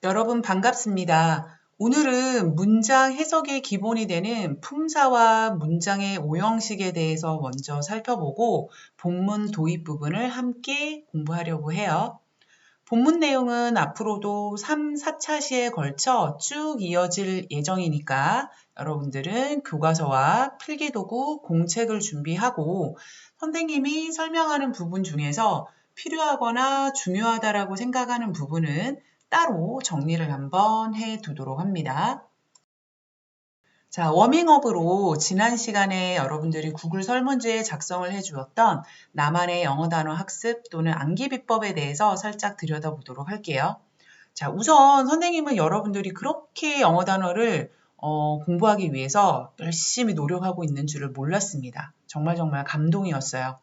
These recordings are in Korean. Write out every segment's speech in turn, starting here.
여러분 반갑습니다. 오늘은 문장 해석의 기본이 되는 품사와 문장의 오형식에 대해서 먼저 살펴보고 본문 도입 부분을 함께 공부하려고 해요. 본문 내용은 앞으로도 3, 4차 시에 걸쳐 쭉 이어질 예정이니까 여러분들은 교과서와 필기도구, 공책을 준비하고 선생님이 설명하는 부분 중에서 필요하거나 중요하다라고 생각하는 부분은 따로 정리를 한번 해 두도록 합니다. 자, 워밍업으로 지난 시간에 여러분들이 구글 설문지에 작성을 해 주었던 나만의 영어 단어 학습 또는 암기 비법에 대해서 살짝 들여다보도록 할게요. 자, 우선 선생님은 여러분들이 그렇게 영어 단어를 공부하기 위해서 열심히 노력하고 있는 줄을 몰랐습니다. 정말 감동이었어요.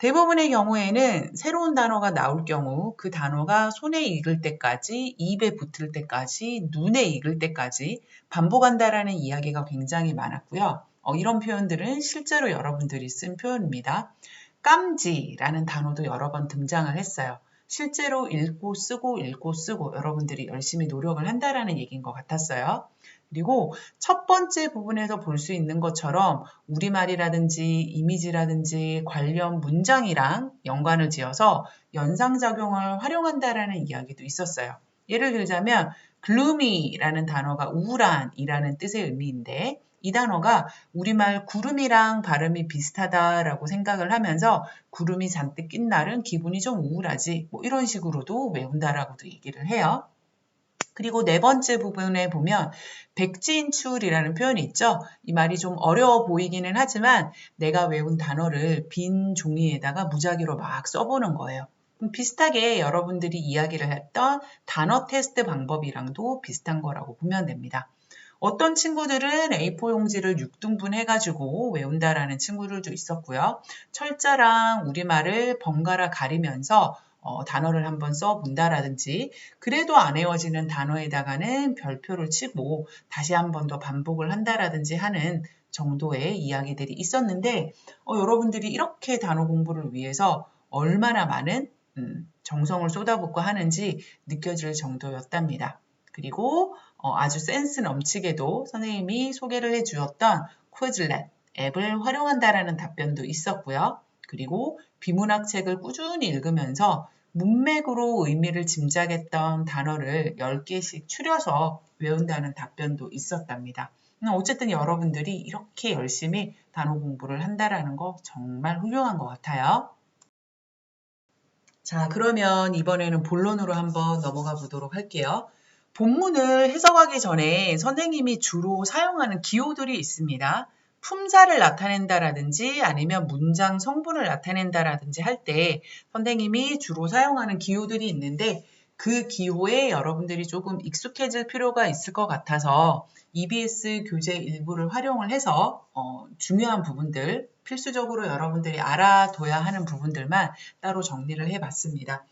대부분의 경우에는 새로운 단어가 나올 경우 그 단어가 손에 익을 때까지, 입에 붙을 때까지, 눈에 익을 때까지 반복한다라는 이야기가 굉장히 많았고요. 이런 표현들은 실제로 여러분들이 쓴 표현입니다. 깜지라는 단어도 여러 번 등장을 했어요. 실제로 읽고 쓰고 여러분들이 열심히 노력을 한다라는 얘기인 것 같았어요. 그리고 첫 번째 부분에서 볼 수 있는 것처럼 우리말이라든지 이미지라든지 관련 문장이랑 연관을 지어서 연상작용을 활용한다라는 이야기도 있었어요. 예를 들자면 gloomy라는 단어가 우울한이라는 뜻의 의미인데 이 단어가 우리말 구름이랑 발음이 비슷하다라고 생각을 하면서 구름이 잔뜩 낀 날은 기분이 좀 우울하지 뭐 이런 식으로도 외운다라고도 얘기를 해요. 그리고 네 번째 부분에 보면 백지인출이라는 표현이 있죠. 이 말이 좀 어려워 보이기는 하지만 내가 외운 단어를 빈 종이에다가 무작위로 막 써보는 거예요. 비슷하게 여러분들이 이야기를 했던 단어 테스트 방법이랑도 비슷한 거라고 보면 됩니다. 어떤 친구들은 A4 용지를 6등분 해가지고 외운다라는 친구들도 있었고요. 철자랑 우리말을 번갈아 가리면서 단어를 한번 써본다라든지 그래도 안 외워지는 단어에다가는 별표를 치고 다시 한 번 더 반복을 한다라든지 하는 정도의 이야기들이 있었는데 여러분들이 이렇게 단어 공부를 위해서 얼마나 많은 정성을 쏟아붓고 하는지 느껴질 정도였답니다. 그리고 아주 센스 넘치게도 선생님이 소개를 해주었던 퀴즐렛 앱을 활용한다라는 답변도 있었고요. 그리고 비문학 책을 꾸준히 읽으면서 문맥으로 의미를 짐작했던 단어를 10개씩 추려서 외운다는 답변도 있었답니다. 어쨌든 여러분들이 이렇게 열심히 단어 공부를 한다라는 거 정말 훌륭한 것 같아요. 자, 그러면 이번에는 본론으로 한번 넘어가 보도록 할게요. 본문을 해석하기 전에 선생님이 주로 사용하는 기호들이 있습니다. 품사를 나타낸다라든지 아니면 문장 성분을 나타낸다라든지 할 때 선생님이 주로 사용하는 기호들이 있는데 그 기호에 여러분들이 조금 익숙해질 필요가 있을 것 같아서 EBS 교재 일부를 활용을 해서 중요한 부분들, 필수적으로 여러분들이 알아둬야 하는 부분들만 따로 정리를 해봤습니다.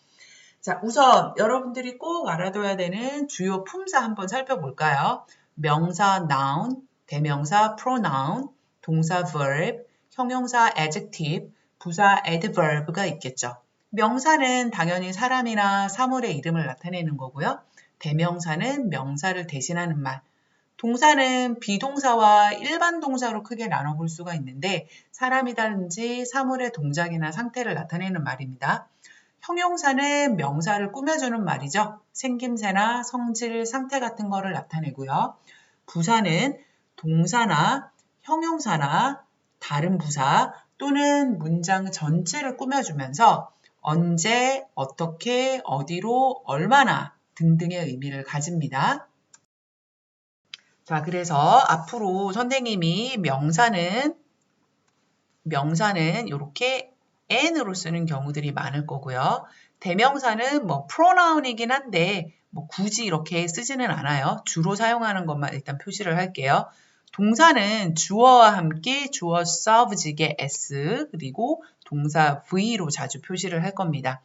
자, 우선 여러분들이 꼭 알아둬야 되는 주요 품사 한번 살펴볼까요? 명사 noun, 대명사 pronoun, 동사 verb, 형용사 adjective, 부사 adverb가 있겠죠. 명사는 당연히 사람이나 사물의 이름을 나타내는 거고요. 대명사는 명사를 대신하는 말, 동사는 비동사와 일반 동사로 크게 나눠볼 수가 있는데 사람이라든지 사물의 동작이나 상태를 나타내는 말입니다. 형용사는 명사를 꾸며주는 말이죠. 생김새나 성질, 상태 같은 거를 나타내고요. 부사는 동사나 형용사나 다른 부사 또는 문장 전체를 꾸며주면서 언제, 어떻게, 어디로, 얼마나 등등의 의미를 가집니다. 자, 그래서 앞으로 선생님이 명사는 이렇게 n으로 쓰는 경우들이 많을 거고요. 대명사는 뭐 pronoun이긴 한데 뭐 굳이 이렇게 쓰지는 않아요. 주로 사용하는 것만 일단 표시를 할게요. 동사는 주어와 함께 주어 subject의 s 그리고 동사 v로 자주 표시를 할 겁니다.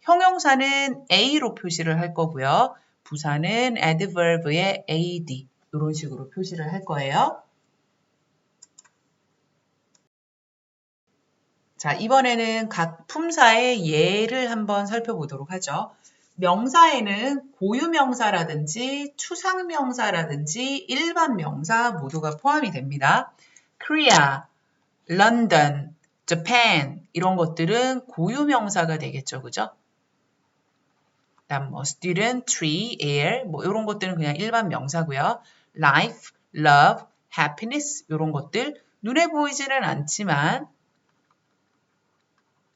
형용사는 a로 표시를 할 거고요. 부사는 adverb의 ad 이런 식으로 표시를 할 거예요. 자, 이번에는 각 품사의 예를 한번 살펴보도록 하죠. 명사에는 고유명사라든지 추상명사라든지 일반 명사 모두가 포함이 됩니다. Korea, London, Japan 이런 것들은 고유명사가 되겠죠. 그죠? 그다음 뭐 student, tree, air 뭐 이런 것들은 그냥 일반 명사고요. life, love, happiness 이런 것들 눈에 보이지는 않지만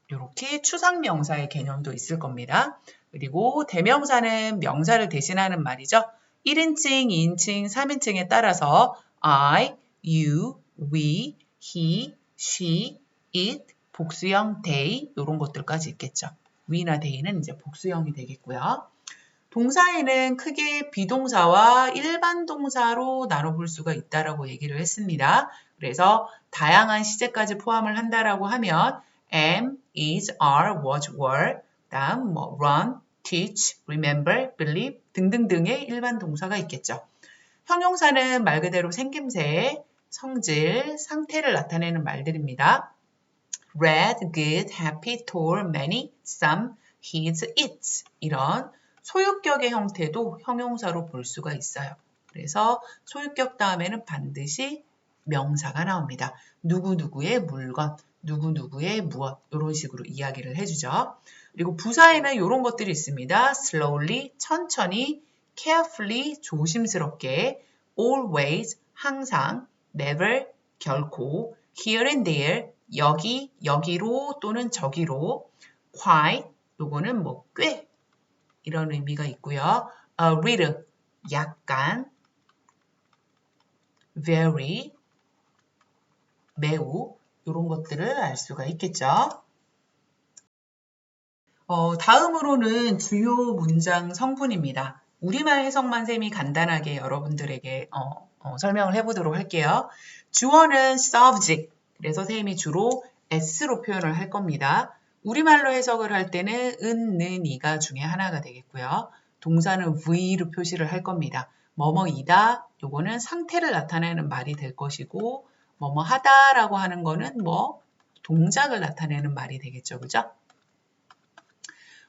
이렇게 추상명사의 개념도 있을 겁니다. 그리고 대명사는 명사를 대신하는 말이죠. 1인칭, 2인칭, 3인칭에 따라서 I, you, we, he, she, it, 복수형 they 이런 것들까지 있겠죠. we나 they는 이제 복수형이 되겠고요. 동사에는 크게 비동사와 일반 동사로 나눠볼 수가 있다라고 얘기를 했습니다. 그래서 다양한 시제까지 포함을 한다라고 하면 am, is, are, was, were, 다음 뭐 run, teach, remember, believe 등등등의 일반 동사가 있겠죠. 형용사는 말 그대로 생김새, 성질, 상태를 나타내는 말들입니다. red, good, happy, tall, many, some, his, its 이런 소유격의 형태도 형용사로 볼 수가 있어요. 그래서 소유격 다음에는 반드시 명사가 나옵니다. 누구누구의 물건, 누구누구의 무엇 이런 식으로 이야기를 해주죠. 그리고 부사에는 이런 것들이 있습니다. slowly, 천천히, carefully, 조심스럽게, always, 항상, never, 결코, here and there, 여기, 여기로 또는 저기로, quite, 요거는 뭐 꽤 이런 의미가 있고요. A little, 약간, very, 매우 이런 것들을 알 수가 있겠죠. 다음으로는 주요 문장 성분입니다. 우리말 해석만 쌤이 간단하게 여러분들에게 설명을 해보도록 할게요. 주어는 subject, 그래서 쌤이 주로 s로 표현을 할 겁니다. 우리말로 해석을 할 때는 은, 는, 이가 중에 하나가 되겠고요. 동사는 v로 표시를 할 겁니다. 뭐뭐이다, 요거는 상태를 나타내는 말이 될 것이고 뭐뭐 하다라고 하는 거는 뭐 동작을 나타내는 말이 되겠죠. 그죠?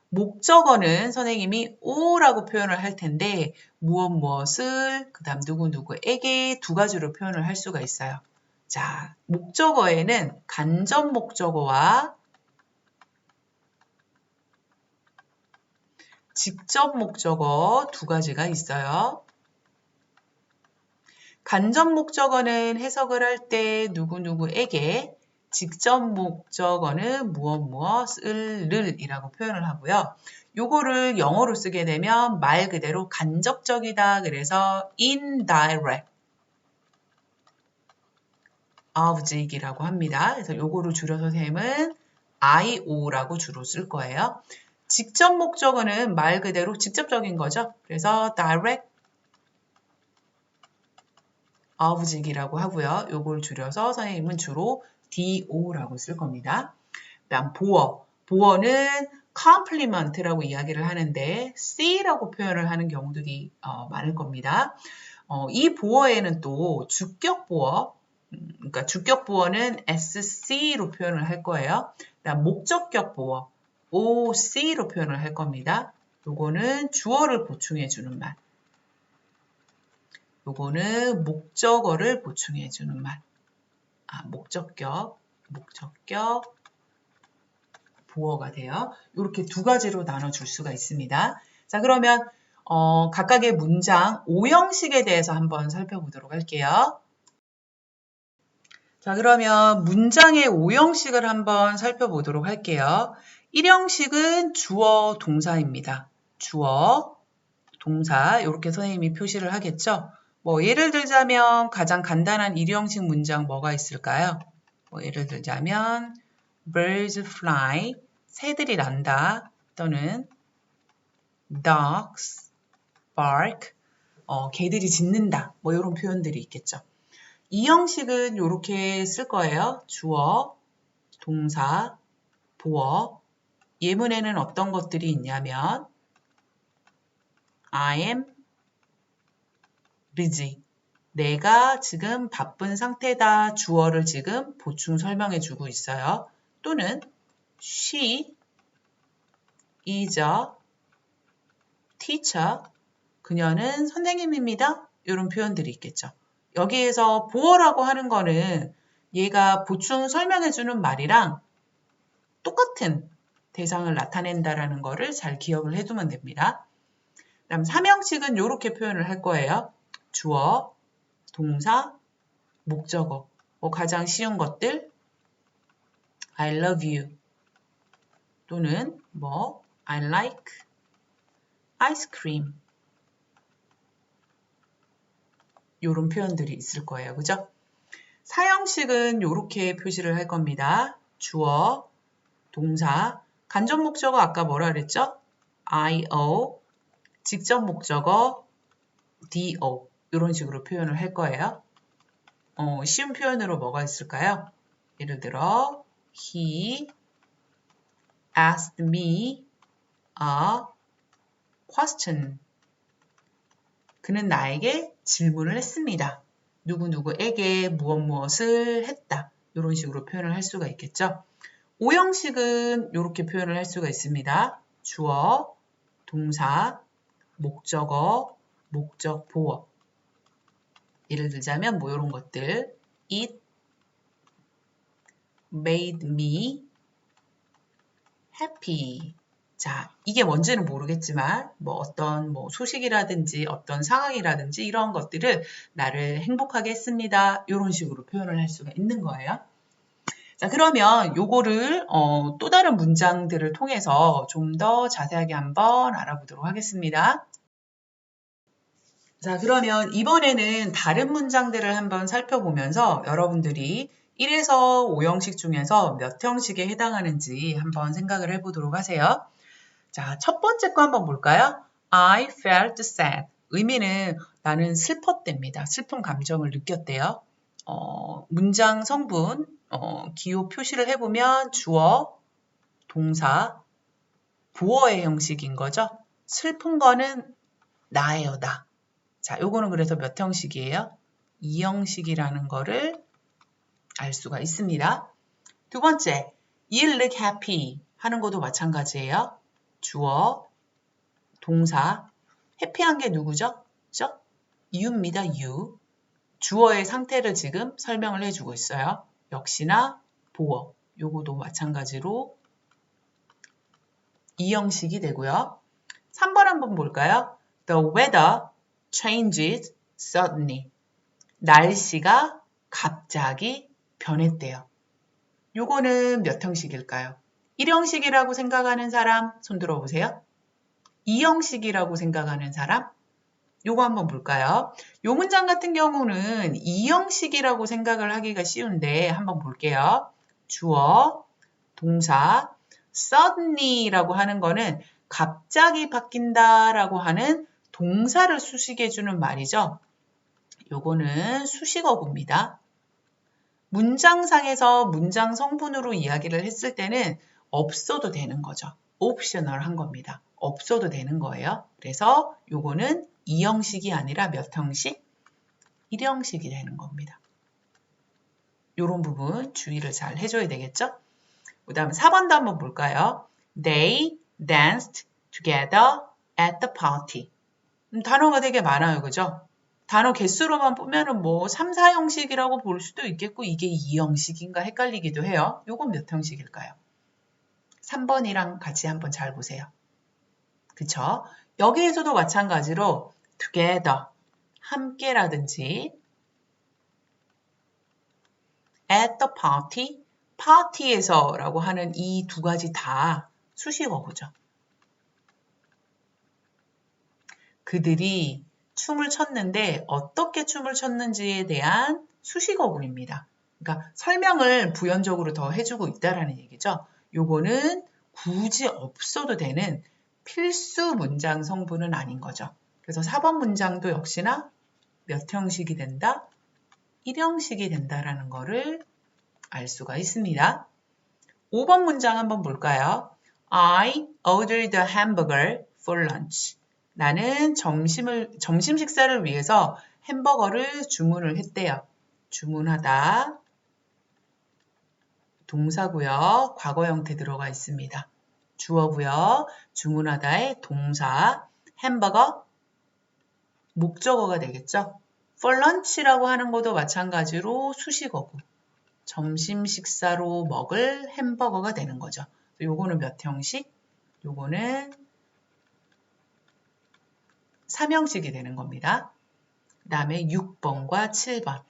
목적어는 선생님이 오라고 표현을 할 텐데 무엇 무엇을 그다음 누구누구에게 두 가지로 표현을 할 수가 있어요. 자, 목적어에는 간접 목적어와 직접 목적어 두 가지가 있어요. 간접 목적어는 해석을 할 때 누구누구에게, 직접 목적어는 무엇 무엇을 이라고 표현을 하고요. 요거를 영어로 쓰게 되면 말 그대로 간접적이다. 그래서 indirect object이라고 합니다. 그래서 요거를 줄여서 쌤은 IO라고 주로 쓸 거예요. 직접 목적어는 말 그대로 직접적인 거죠. 그래서 direct object이라고 하고요. 요걸 줄여서 선생님은 주로 DO라고 쓸 겁니다. 그다음 보어. 보어는 compliment라고 이야기를 하는데 C라고 표현을 하는 경우들이 많을 겁니다. 이 보어에는 또 주격 보어, 그러니까 주격 보어는 SC로 표현을 할 거예요. 그다음 목적격 보어 OC로 표현을 할 겁니다. 요거는 주어를 보충해 주는 말. 요거는 목적어를 보충해 주는 말. 목적격 보어가 돼요. 이렇게 두 가지로 나눠줄 수가 있습니다. 자, 그러면 각각의 문장 오형식에 대해서 한번 살펴보도록 할게요. 자, 그러면 문장의 오형식을 한번 살펴보도록 할게요. 1형식은 주어 동사입니다. 주어 동사 이렇게 선생님이 표시를 하겠죠. 뭐 예를 들자면 가장 간단한 1형식 문장 뭐가 있을까요? 뭐 예를 들자면 birds fly, 새들이 난다 또는 dogs bark, 개들이 짖는다 뭐 이런 표현들이 있겠죠. 이 형식은 이렇게 쓸 거예요. 주어, 동사, 보어. 예문에는 어떤 것들이 있냐면 I am busy. 내가 지금 바쁜 상태다. 주어를 지금 보충 설명해 주고 있어요. 또는 she is a teacher, 그녀는 선생님입니다. 이런 표현들이 있겠죠. 여기에서 보어라고 하는 거는 얘가 보충 설명해주는 말이랑 똑같은 대상을 나타낸다라는 거를 잘 기억을 해두면 됩니다. 그다음 삼형식은 이렇게 표현을 할 거예요. 주어, 동사, 목적어. 가장 쉬운 것들 I love you 또는 I like ice cream 이런 표현들이 있을 거예요. 그죠? 사형식은 이렇게 표시를 할 겁니다. 주어, 동사, 간접 목적어 아까 뭐라 그랬죠? IO, 직접 목적어 DO 이런 식으로 표현을 할 거예요. 쉬운 표현으로 뭐가 있을까요? 예를 들어 He asked me a question. 그는 나에게 질문을 했습니다. 누구누구에게 무엇을 했다. 이런 식으로 표현을 할 수가 있겠죠. 오형식은 이렇게 표현을 할 수가 있습니다. 주어, 동사, 목적어, 목적 보어. 예를 들자면 이런 것들. It made me happy. 자, 이게 뭔지는 모르겠지만 어떤 소식이라든지 어떤 상황이라든지 이런 것들을 나를 행복하게 했습니다. 이런 식으로 표현을 할 수가 있는 거예요. 자, 그러면 요거를 또 다른 문장들을 통해서 좀 더 자세하게 한번 알아보도록 하겠습니다. 자, 그러면 이번에는 다른 문장들을 한번 살펴보면서 여러분들이 1에서 5형식 중에서 몇 형식에 해당하는지 한번 생각을 해보도록 하세요. 자, 첫 번째 거 한번 볼까요? I felt sad. 의미는 나는 슬펐답니다. 슬픈 감정을 느꼈대요. 문장 성분, 기호 표시를 해보면 주어, 동사, 보어의 형식인 거죠. 슬픈 거는 나예요, 나. 자, 요거는 그래서 몇 형식이에요? 2형식이라는 거를 알 수가 있습니다. 두 번째, you look happy 하는 것도 마찬가지예요. 주어, 동사, 해피한 게 누구죠? 그죠? you입니다, you. 주어의 상태를 지금 설명을 해주고 있어요. 역시나 보어, 요거도 마찬가지로 2형식이 되고요. 3번 한번 볼까요? The weather changes suddenly. 날씨가 갑자기 변했대요. 요거는 몇 형식일까요? 1형식이라고 생각하는 사람 손 들어보세요. 2형식이라고 생각하는 사람? 요거 한번 볼까요? 요 문장 같은 경우는 2형식이라고 생각을 하기가 쉬운데 한번 볼게요. 주어, 동사, suddenly라고 하는 거는 갑자기 바뀐다라고 하는 동사를 수식해주는 말이죠. 요거는 수식어구입니다. 문장상에서 문장 성분으로 이야기를 했을 때는 없어도 되는 거죠. 옵셔널한 겁니다. 없어도 되는 거예요. 그래서 요거는 2형식이 아니라 몇 형식? 1형식이 되는 겁니다. 요런 부분 주의를 잘 해줘야 되겠죠? 그 다음 4번도 한번 볼까요? They danced together at the party. 단어가 되게 많아요. 그죠? 단어 개수로만 보면은 3, 4형식이라고 볼 수도 있겠고 이게 2형식인가 헷갈리기도 해요. 요건 몇 형식일까요? 3번이랑 같이 한번 잘 보세요. 그쵸? 여기에서도 마찬가지로 together, 함께라든지 at the party, 파티에서 라고 하는 이 두 가지 다 수식어구죠. 그들이 춤을 췄는데 어떻게 춤을 췄는지에 대한 수식어구입니다. 그러니까 설명을 부연적으로 더 해주고 있다라는 얘기죠. 요거는 굳이 없어도 되는 필수 문장 성분은 아닌 거죠. 그래서 4번 문장도 역시나 몇 형식이 된다? 1형식이 된다라는 거를 알 수가 있습니다. 5번 문장 한번 볼까요? I ordered a hamburger for lunch. 나는 점심 식사를 위해서 햄버거를 주문을 했대요. 주문하다 동사고요. 과거 형태 들어가 있습니다. 주어고요. 주문하다의 동사 햄버거, 목적어가 되겠죠. for lunch라고 하는 것도 마찬가지로 수식어고 점심 식사로 먹을 햄버거가 되는 거죠. 요거는 몇 형식? 요거는 3형식이 되는 겁니다. 그 다음에 6번과 7번.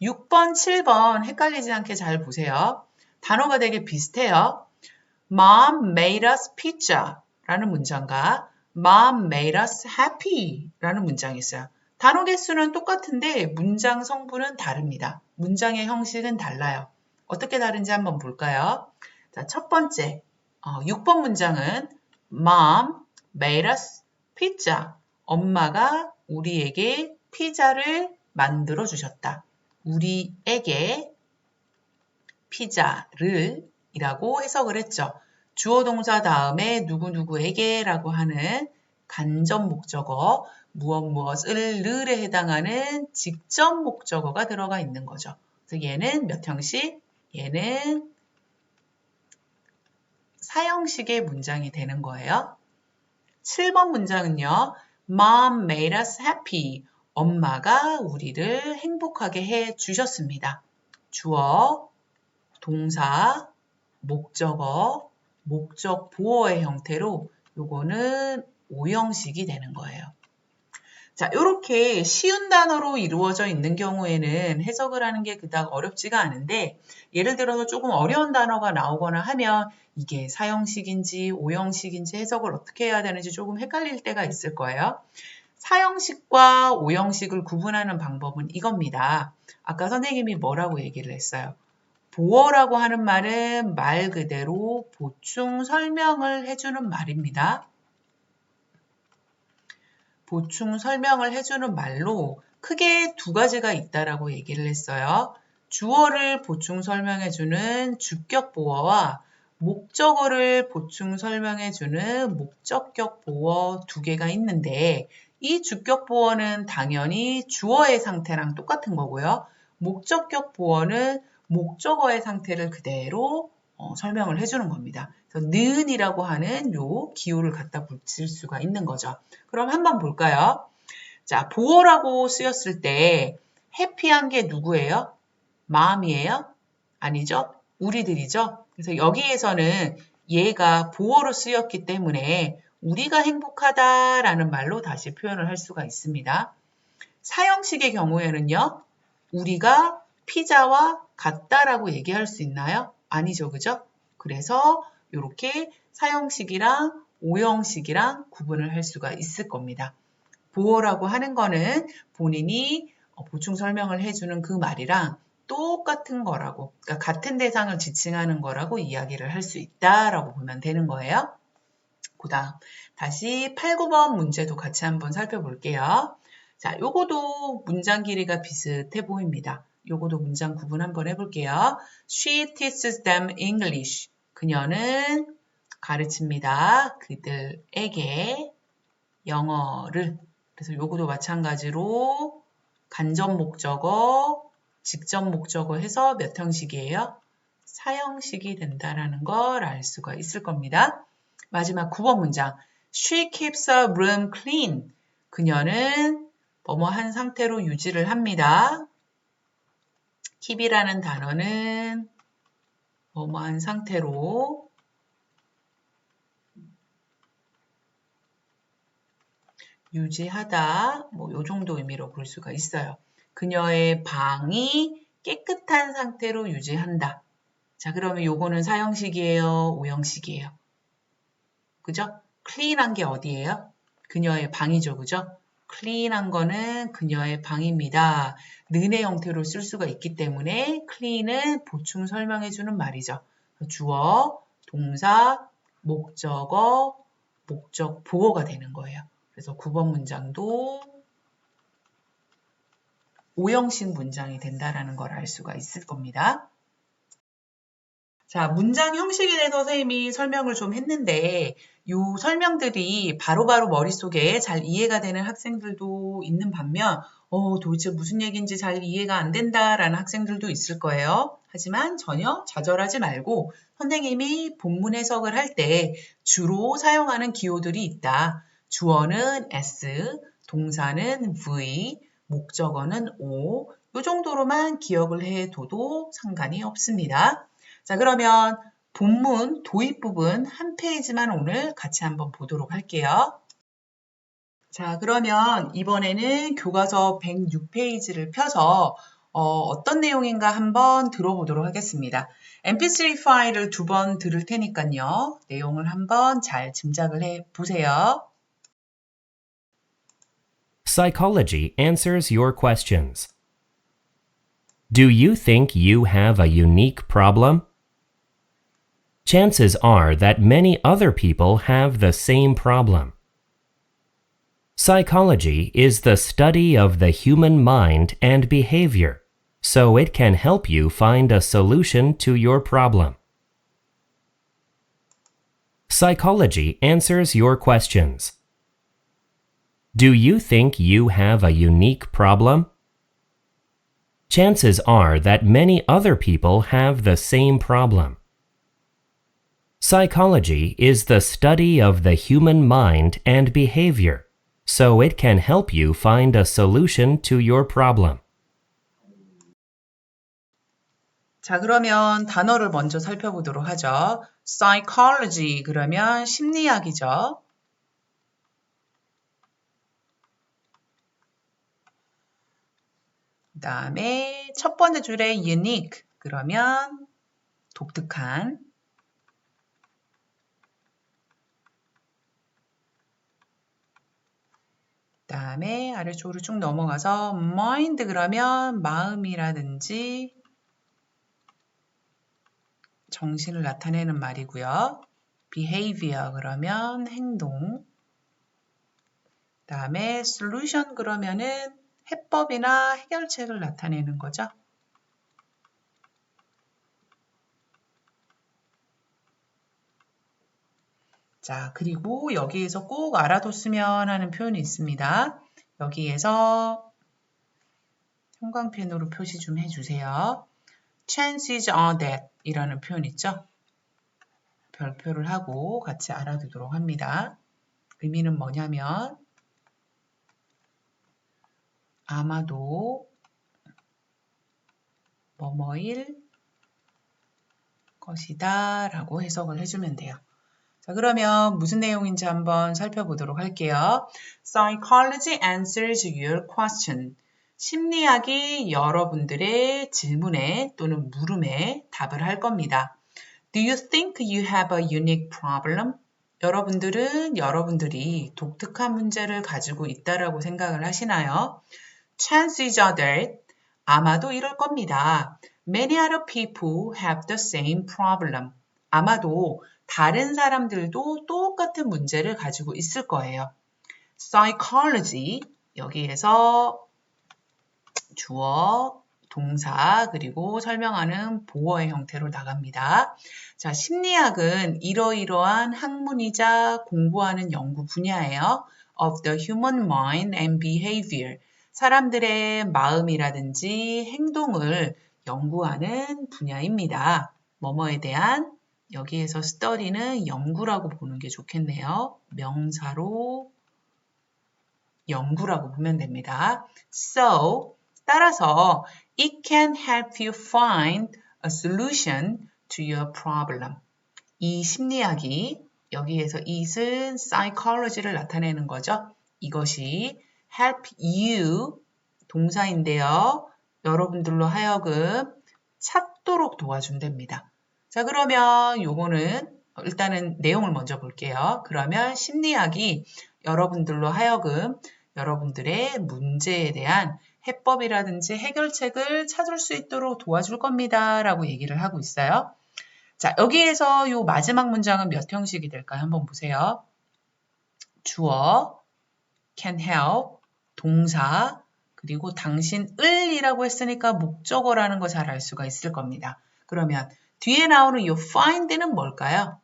6번, 7번 헷갈리지 않게 잘 보세요. 단어가 되게 비슷해요. Mom made us pizza 라는 문장과 Mom made us happy 라는 문장이 있어요. 단어 개수는 똑같은데 문장 성분은 다릅니다. 문장의 형식은 달라요. 어떻게 다른지 한번 볼까요? 자, 첫 번째, 6번 문장은 Mom made us pizza. 엄마가 우리에게 피자를 만들어 주셨다. 우리에게 피자를 이라고 해석을 했죠. 주어 동사 다음에 누구누구에게 라고 하는 간접 목적어, 무엇을 를에 해당하는 직접 목적어가 들어가 있는 거죠. 그래서 얘는 몇 형식? 얘는 4형식의 문장이 되는 거예요. 7번 문장은요. Mom made us happy. 엄마가 우리를 행복하게 해 주셨습니다. 주어, 동사, 목적어, 목적 보어의 형태로 요거는 5형식이 되는 거예요. 자, 이렇게 쉬운 단어로 이루어져 있는 경우에는 해석을 하는 게 그닥 어렵지가 않은데 예를 들어서 조금 어려운 단어가 나오거나 하면 이게 4형식인지 5형식인지 해석을 어떻게 해야 되는지 조금 헷갈릴 때가 있을 거예요. 4형식과 5형식을 구분하는 방법은 이겁니다. 아까 선생님이 뭐라고 얘기를 했어요? 보어라고 하는 말은 말 그대로 보충 설명을 해주는 말입니다. 보충 설명을 해주는 말로 크게 두 가지가 있다라고 얘기를 했어요. 주어를 보충 설명해주는 주격 보어와 목적어를 보충 설명해주는 목적격 보어 두 개가 있는데 이 주격 보어는 당연히 주어의 상태랑 똑같은 거고요. 목적격 보어는 목적어의 상태를 그대로 설명을 해주는 겁니다. 그래서 는이라고 하는 요 기호를 갖다 붙일 수가 있는 거죠. 그럼 한번 볼까요? 자, 보어라고 쓰였을 때 해피한 게 누구예요? 마음이에요? 아니죠? 우리들이죠? 그래서 여기에서는 얘가 보어로 쓰였기 때문에 우리가 행복하다라는 말로 다시 표현을 할 수가 있습니다. 사형식의 경우에는요. 우리가 피자와 같다라고 얘기할 수 있나요? 아니죠. 그죠? 그래서 이렇게 사형식이랑 5형식이랑 구분을 할 수가 있을 겁니다. 보어라고 하는 거는 본인이 보충 설명을 해주는 그 말이랑 똑같은 거라고, 그러니까 같은 대상을 지칭하는 거라고 이야기를 할 수 있다라고 보면 되는 거예요. 그 다음 다시 8, 9번 문제도 같이 한번 살펴볼게요. 자, 요거도 문장 길이가 비슷해 보입니다. 요거도 문장 구분 한번 해볼게요. She teaches them English. 그녀는 가르칩니다. 그들에게 영어를. 그래서 요거도 마찬가지로 간접 목적어, 직접 목적어 해서 몇 형식이에요? 4형식이 된다라는 걸 알 수가 있을 겁니다. 마지막 9번 문장. She keeps her room clean. 그녀는 뭐뭐한 상태로 유지를 합니다. keep이라는 단어는 뭐뭐한 상태로 유지하다, 뭐 요 정도 의미로 볼 수가 있어요. 그녀의 방이 깨끗한 상태로 유지한다. 자, 그러면 요거는 4형식이에요? 5형식이에요? 그죠? clean한 게 어디예요? 그녀의 방이죠. 그죠? clean한 거는 그녀의 방입니다. 는의 형태로 쓸 수가 있기 때문에 clean은 보충 설명해주는 말이죠. 주어, 동사, 목적어, 목적 보어가 되는 거예요. 그래서 9번 문장도 5형식 문장이 된다라는 걸 알 수가 있을 겁니다. 자, 문장 형식에 대해서 선생님이 설명을 좀 했는데 이 설명들이 바로바로 머릿속에 잘 이해가 되는 학생들도 있는 반면 도대체 무슨 얘기인지 잘 이해가 안 된다라는 학생들도 있을 거예요. 하지만 전혀 좌절하지 말고 선생님이 본문 해석을 할 때 주로 사용하는 기호들이 있다. 주어는 S, 동사는 V, 목적어는 O. 이 정도로만 기억을 해둬도 상관이 없습니다. 자, 그러면 본문 도입 부분 한 페이지만 오늘 같이 한번 보도록 할게요. 자, 그러면 이번에는 교과서 106페이지를 펴서 어떤 내용인가 한번 들어보도록 하겠습니다. mp3 파일을 2번 들을 테니까요. 내용을 한번 잘 짐작을 해 보세요. Psychology answers your questions. Do you think you have a unique problem? Chances are that many other people have the same problem. Psychology is the study of the human mind and behavior, so it can help you find a solution to your problem. Psychology answers your questions. Do you think you have a unique problem? Chances are that many other people have the same problem. Psychology is the study of the human mind and behavior, so it can help you find a solution to your problem. 자, 그러면 단어를 먼저 살펴보도록 하죠. psychology 그러면 심리학이죠. 그 다음에 첫 번째 줄에 unique 그러면 독특한. 그 다음에 아래쪽으로 쭉 넘어가서 mind 그러면 마음이라든지 정신을 나타내는 말이고요. behavior 그러면 행동. 그 다음에 solution 그러면은 해법이나 해결책을 나타내는 거죠. 자, 그리고 여기에서 꼭 알아뒀으면 하는 표현이 있습니다. 여기에서 형광펜으로 표시 좀 해주세요. chances are that 이라는 표현 있죠? 별표를 하고 같이 알아두도록 합니다. 의미는 뭐냐면 아마도 뭐뭐일 것이다 라고 해석을 해주면 돼요. 자, 그러면 무슨 내용인지 한번 살펴보도록 할게요. Psychology answers your question. 심리학이 여러분들의 질문에 또는 물음에 답을 할 겁니다. Do you think you have a unique problem? 여러분들이 독특한 문제를 가지고 있다라고 생각을 하시나요? Chances are that 아마도 이럴 겁니다. Many other people have the same problem. 아마도 다른 사람들도 똑같은 문제를 가지고 있을 거예요. Psychology 여기에서 주어, 동사, 그리고 설명하는 보어의 형태로 나갑니다. 자, 심리학은 이러이러한 학문이자 공부하는 연구 분야예요. Of the human mind and behavior. 사람들의 마음이라든지 행동을 연구하는 분야입니다. 뭐뭐에 대한 여기에서 study는 연구라고 보는 게 좋겠네요. 명사로 연구라고 보면 됩니다. So, 따라서 it can help you find a solution to your problem. 이 심리학이 여기에서 it은 psychology를 나타내는 거죠. 이것이 help you 동사인데요. 여러분들로 하여금 찾도록 도와준답니다. 자, 그러면 요거는 일단은 내용을 먼저 볼게요. 그러면 심리학이 여러분들로 하여금 여러분들의 문제에 대한 해법이라든지 해결책을 찾을 수 있도록 도와줄 겁니다. 라고 얘기를 하고 있어요. 자, 여기에서 요 마지막 문장은 몇 형식이 될까요? 한번 보세요. 주어, can help, 동사, 그리고 당신을이라고 했으니까 목적어라는 거 잘 알 수가 있을 겁니다. 그러면 뒤에 나오는 요 find는 뭘까요?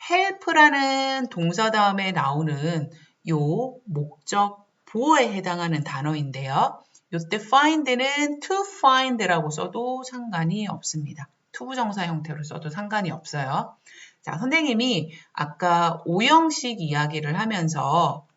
help라는 동사 다음에 나오는 요 목적 보어에 해당하는 단어인데요. 요때 find는 to find라고 써도 상관이 없습니다. 투부정사 형태로 써도 상관이 없어요. 자, 선생님이 아까 오형식 이야기를 하면서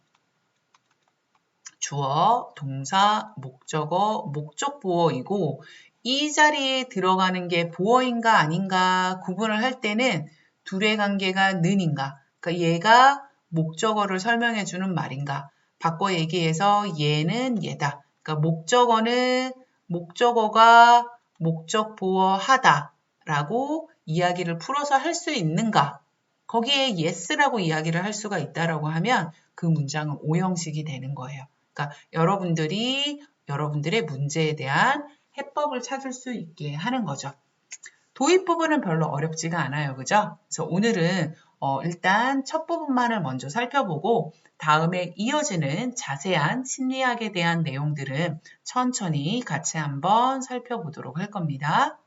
주어, 동사, 목적어, 목적보어이고 이 자리에 들어가는 게 보어인가 아닌가 구분을 할 때는 둘의 관계가 는인가, 그러니까 얘가 목적어를 설명해 주는 말인가, 바꿔 얘기해서 얘는 얘다. 그러니까 목적어는 목적어가 목적보어 하다라고 이야기를 풀어서 할 수 있는가, 거기에 yes라고 이야기를 할 수가 있다라고 하면 그 문장은 오형식이 되는 거예요. 그러니까 여러분들의 문제에 대한 해법을 찾을 수 있게 하는 거죠. 도입 부분은 별로 어렵지가 않아요. 그죠? 그래서 오늘은 일단 첫 부분만을 먼저 살펴보고 다음에 이어지는 자세한 심리학에 대한 내용들은 천천히 같이 한번 살펴보도록 할 겁니다.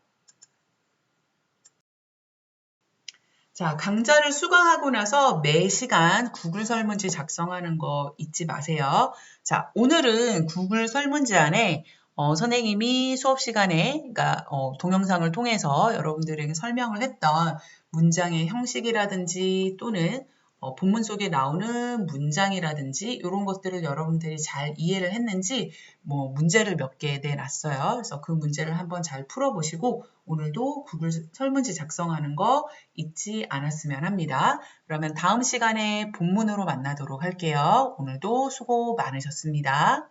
자, 강좌를 수강하고 나서 매 시간 구글 설문지 작성하는 거 잊지 마세요. 자, 오늘은 구글 설문지 안에 선생님이 수업 시간에, 그러니까 동영상을 통해서 여러분들에게 설명을 했던 문장의 형식이라든지 또는 본문 속에 나오는 문장이라든지 이런 것들을 여러분들이 잘 이해를 했는지 문제를 몇 개 내놨어요. 그래서 그 문제를 한번 잘 풀어보시고 오늘도 구글 설문지 작성하는 거 잊지 않았으면 합니다. 그러면 다음 시간에 본문으로 만나도록 할게요. 오늘도 수고 많으셨습니다.